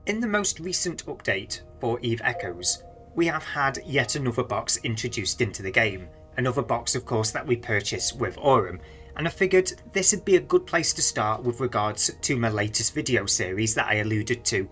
In the most recent update for Eve Echoes, we have had yet another box introduced into the game. Another box, of course, that we purchased with Aurum, and I figured this would be a good place to start with regards to my latest video series that I alluded to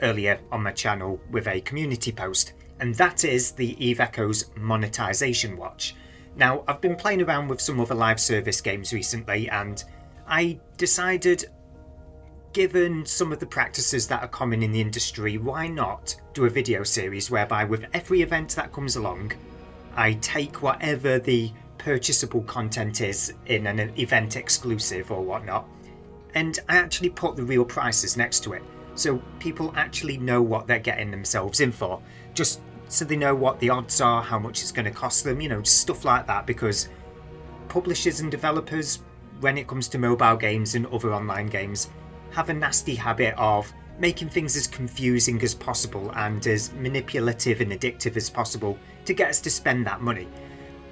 earlier on my channel with a community post, and that is the Eve Echoes Monetisation Watch. Now, I've been playing around with some other live service games recently, and I decided, given some of the practices that are common in the industry, why not do a video series whereby with every event that comes along, I take whatever the purchasable content is in an event exclusive or whatnot, and I actually put the real prices next to it, so people actually know what they're getting themselves in for, just so they know what the odds are, how much it's going to cost them, just stuff like that, because publishers and developers, when it comes to mobile games and other online games, have a nasty habit of making things as confusing as possible and as manipulative and addictive as possible to get us to spend that money.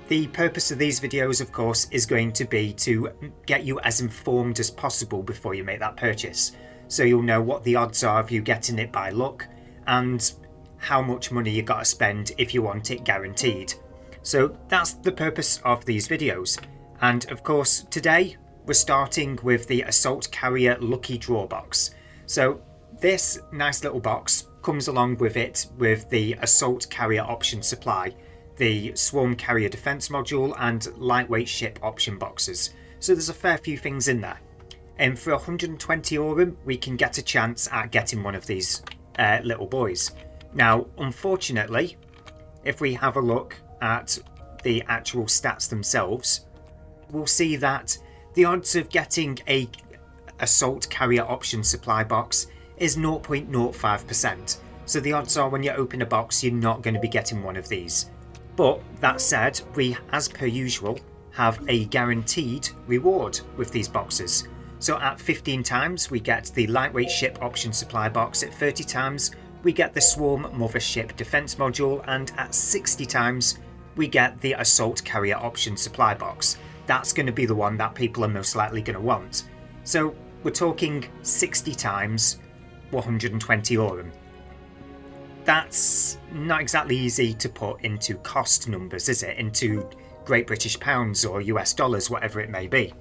The purpose of these videos, of course, is going to be to get you as informed as possible before you make that purchase. So you'll know what the odds are of you getting it by luck and how much money you got to spend if you want it guaranteed. So that's the purpose of these videos. And of course, today we're starting with the Assault Carrier Lucky Draw box. So this nice little box comes along with it with the Assault Carrier option supply, the Swarm Carrier defense module, and lightweight ship option boxes. So there's a fair few things in there. And for 120 Aurum, we can get a chance at getting one of these little boys. Now, unfortunately, if we have a look at the actual stats themselves, we'll see that the odds of getting a Assault Carrier option supply box is 0.05%. So the odds are when you open a box, you're not going to be getting one of these. But that said, we, as per usual, have a guaranteed reward with these boxes. So at 15 times, we get the lightweight ship option supply box. At 30 times, we get the Swarm Mothership defense module. And at 60 times, we get the Assault Carrier option supply box. That's going to be the one that people are most likely going to want. So we're talking 60 times 120 Aurum. That's not exactly easy to put into cost numbers, is it? Into Great British Pounds or US dollars, whatever it may be.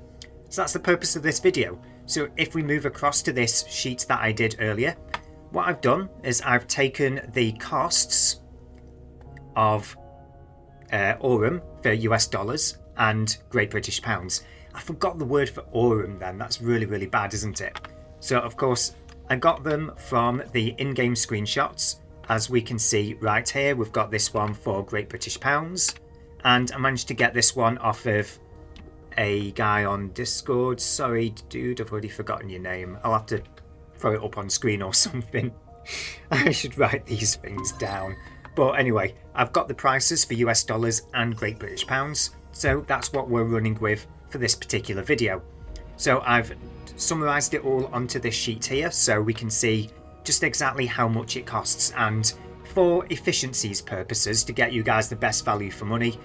So that's the purpose of this video. So if we move across to this sheet that I did earlier, what I've done is I've taken the costs of Aurum for US dollars and Great British Pounds. I forgot the word for Aurum then, that's really, really bad, isn't it? So of course, I got them from the in-game screenshots. As we can see right here, we've got this one for Great British Pounds, and I managed to get this one off of a guy on Discord. Sorry, dude, I've already forgotten your name. I'll have to throw it up on screen or something. I should write these things down. But anyway, I've got the prices for US dollars and Great British Pounds, so that's what we're running with for this particular video. So I've summarised it all onto this sheet here, so we can see just exactly how much it costs, and for efficiency's purposes, to get you guys the best value for money,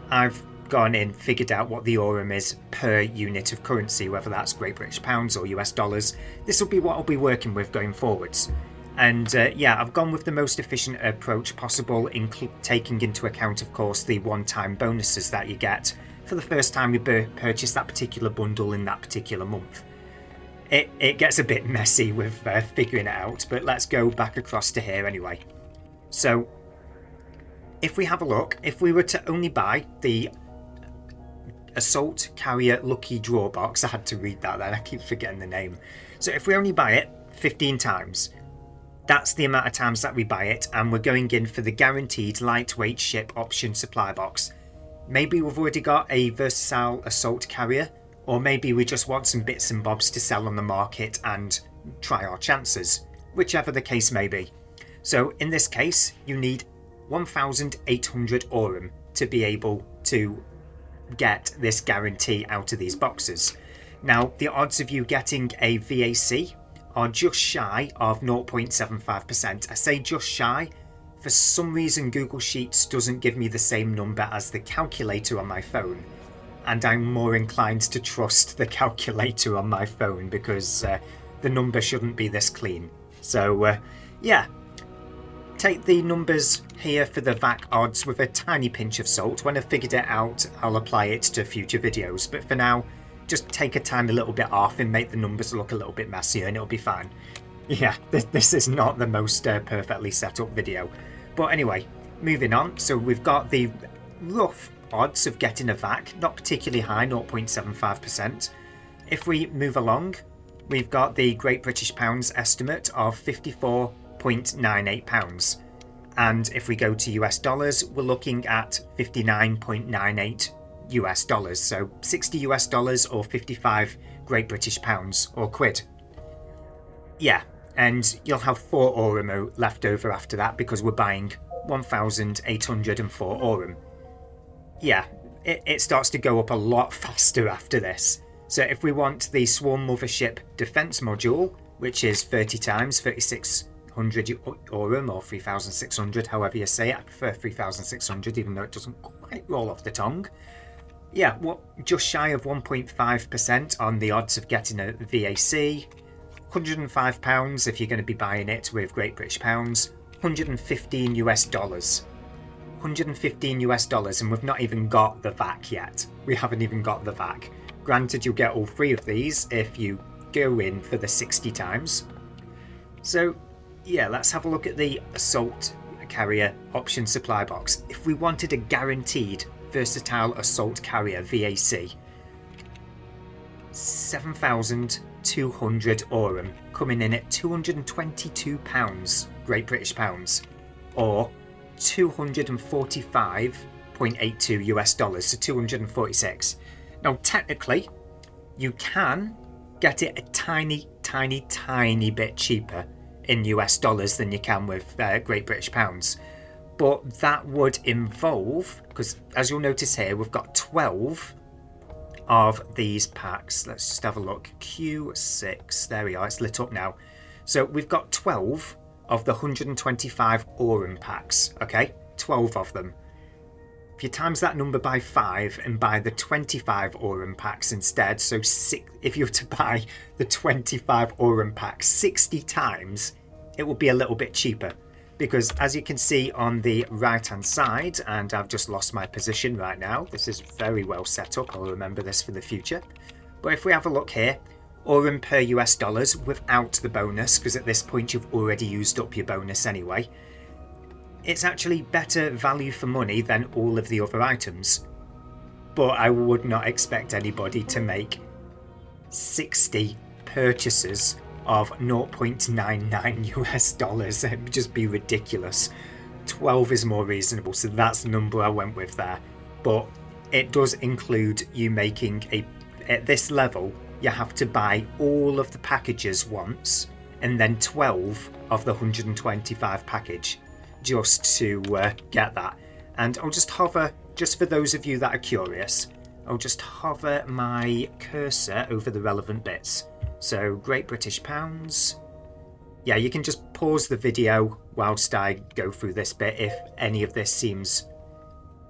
I've gone in, figured out what the Aurum is per unit of currency, whether that's Great British Pounds or US dollars. This will be what I'll be working with going forwards. And yeah, I've gone with the most efficient approach possible, taking into account, of course, the one-time bonuses that you get for the first time you purchase that particular bundle in that particular month. It gets a bit messy with figuring it out, but let's go back across to here anyway. So if we have a look, if we were to only buy the Assault Carrier Lucky Draw box, I had to read that then, I keep forgetting the name. So if we only buy it 15 times, that's the amount of times that we buy it, and we're going in for the guaranteed lightweight ship option supply box. Maybe we've already got a versatile Assault Carrier, or maybe we just want some bits and bobs to sell on the market and try our chances, whichever the case may be. So in this case, you need 1,800 Aurum to be able to get this guarantee out of these boxes. Now, the odds of you getting a VAC are just shy of 0.75%. I say just shy. For some reason, Google Sheets doesn't give me the same number as the calculator on my phone. And I'm more inclined to trust the calculator on my phone because the number shouldn't be this clean. So, yeah. Take the numbers here for the VAC odds with a tiny pinch of salt. When I've figured it out, I'll apply it to future videos. But for now, just take a tiny little bit off and make the numbers look a little bit messier and it'll be fine. Yeah, this is not the most perfectly set up video. But anyway, moving on. So we've got the rough odds of getting a VAC, not particularly high, 0.75%. If we move along, we've got the Great British Pounds estimate of £54.98. And if we go to US dollars, we're looking at 59.98 US dollars. So 60 US dollars or 55 Great British Pounds or quid. Yeah, and you'll have 4 Aurum left over after that because we're buying 1,804 Aurum. Yeah, it starts to go up a lot faster after this. So if we want the Swarm Mothership Defense Module, which is 30 times 3,600 Aurum or 3,600, however you say it. I prefer 3,600 even though it doesn't quite roll off the tongue. Yeah, just shy of 1.5% on the odds of getting a VAC. £105 if you're going to be buying it with Great British Pounds. 115 US dollars. 115 US dollars, and we've not even got the VAC yet. We haven't even got the VAC. Granted, you'll get all 3 of these if you go in for the 60 times. So, yeah, let's have a look at the Assault Carrier option supply box. If we wanted a guaranteed versatile assault carrier VAC, 7,200 Aurum, coming in at £222 Great British Pounds, or 245.82 US dollars, so 246. Now, technically, you can get it a tiny bit cheaper in US dollars than you can with Great British Pounds. But that would involve, because as you'll notice here, we've got 12 of these packs. Let's just have a look. Q6, there we are, it's lit up now. So we've got 12 of the 125 Aurum packs, okay? 12 of them. If you times that number by 5 and buy the 25 Aurum packs instead, so if you were to buy the 25 Aurum packs 60 times, it will be a little bit cheaper. Because as you can see on the right hand side, and I've just lost my position right now, this is very well set up, I'll remember this for the future. But if we have a look here, Aurum per US dollars without the bonus, because at this point you've already used up your bonus anyway, it's actually better value for money than all of the other items. But I would not expect anybody to make 60 purchases of 0.99 US dollars. It would just be ridiculous. 12 is more reasonable, so that's the number I went with there. But it does include you making at this level, you have to buy all of the packages once, and then 12 of the 125 package, just to get that. And I'll just hover, just for those of you that are curious, I'll just hover my cursor over the relevant bits. So, Great British Pounds. Yeah, you can just pause the video whilst I go through this bit if any of this seems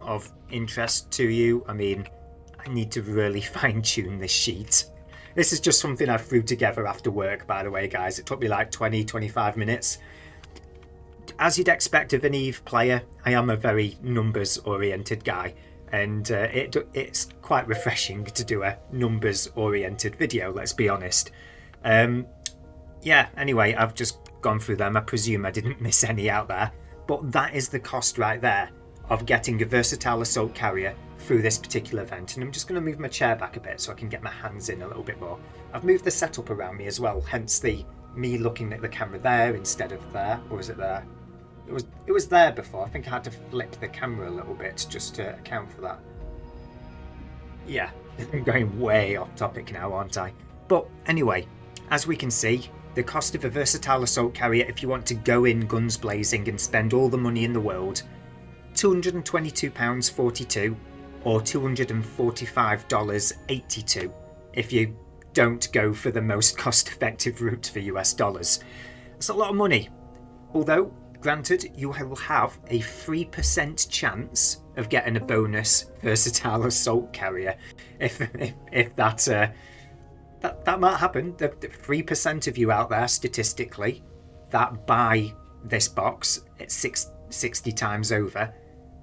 of interest to you. I mean, I need to really fine-tune this sheet. This is just something I threw together after work, by the way, guys. It took me like 20-25 minutes. As you'd expect of an EVE player, I am a very numbers-oriented guy. And it's quite refreshing to do a numbers-oriented video, let's be honest. Yeah, anyway, I've just gone through them. I presume I didn't miss any out there. But that is the cost right there of getting a versatile assault carrier through this particular event. And I'm just going to move my chair back a bit so I can get my hands in a little bit more. I've moved the setup around me as well, hence me looking at the camera there instead of there. Or was it there? It was there before. I think I had to flip the camera a little bit just to account for that. Yeah, I'm going way off topic now, aren't I? But anyway, as we can see, the cost of a versatile assault carrier if you want to go in guns blazing and spend all the money in the world, £222.42 or $245.82 if you don't go for the most cost-effective route for US dollars. It's a lot of money, although granted, you will have a 3% chance of getting a bonus versatile assault carrier. If that might happen, the 3% of you out there, statistically, that buy this box at 60 times over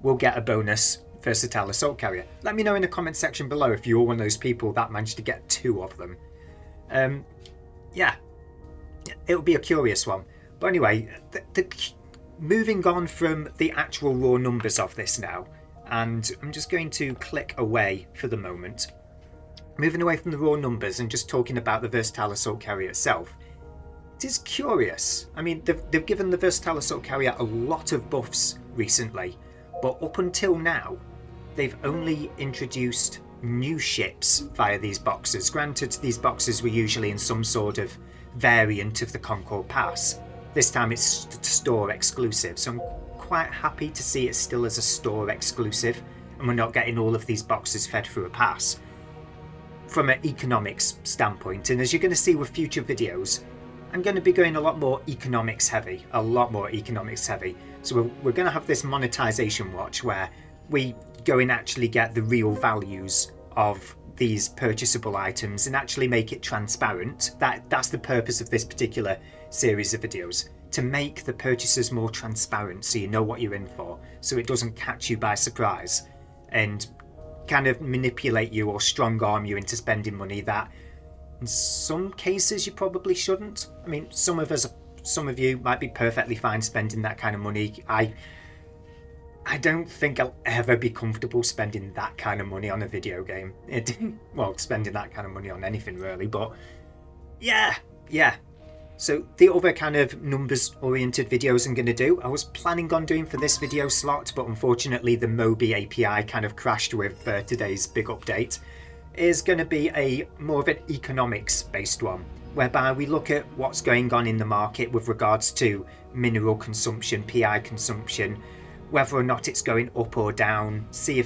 will get a bonus versatile assault carrier. Let me know in the comment section below if you're one of those people that managed to get 2 of them. Yeah, it'll be a curious one. But anyway, moving on from the actual raw numbers of this now, and I'm just going to click away for the moment. Moving away from the raw numbers and just talking about the versatile assault carrier itself. It is curious. I mean, they've given the versatile assault carrier a lot of buffs recently, but up until now, they've only introduced new ships via these boxes. Granted, these boxes were usually in some sort of variant of the Concord Pass. This time it's store exclusive, so I'm quite happy to see it still as a store exclusive, and we're not getting all of these boxes fed through a pass. From an economics standpoint, and as you're going to see with future videos, I'm going to be going a lot more economics heavy, So we're going to have this monetization watch where we go and actually get the real values of these purchasable items and actually make it transparent. That's the purpose of this particular series of videos, to make the purchases more transparent so you know what you're in for, so it doesn't catch you by surprise and kind of manipulate you or strong arm you into spending money that in some cases you probably shouldn't. I mean, some of you might be perfectly fine spending that kind of money. I don't think I'll ever be comfortable spending that kind of money on a video game. Well, spending that kind of money on anything really, but yeah. So the other kind of numbers oriented videos I'm going to do, I was planning on doing for this video slot, but unfortunately the Mobi API kind of crashed with today's big update, is going to be a more of an economics based one, whereby we look at what's going on in the market with regards to mineral consumption, PI consumption, whether or not it's going up or down, see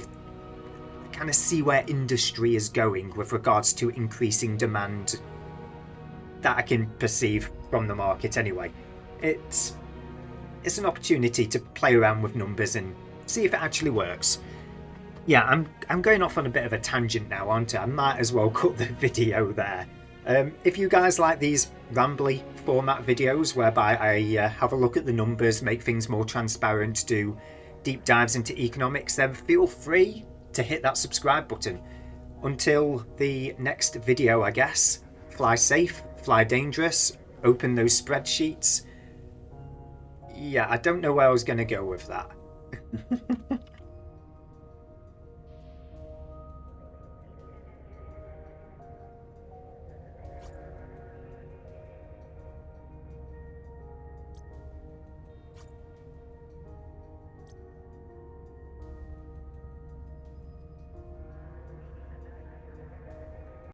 where industry is going with regards to increasing demand that I can perceive from the market anyway. It's an opportunity to play around with numbers and see if it actually works. Yeah, I'm going off on a bit of a tangent now, aren't I? I might as well cut the video there. If you guys like these rambly format videos whereby I have a look at the numbers, make things more transparent, do deep dives into economics, then feel free to hit that subscribe button. Until the next video, I guess, fly safe, fly dangerous, open those spreadsheets. Yeah, I don't know where I was going to go with that.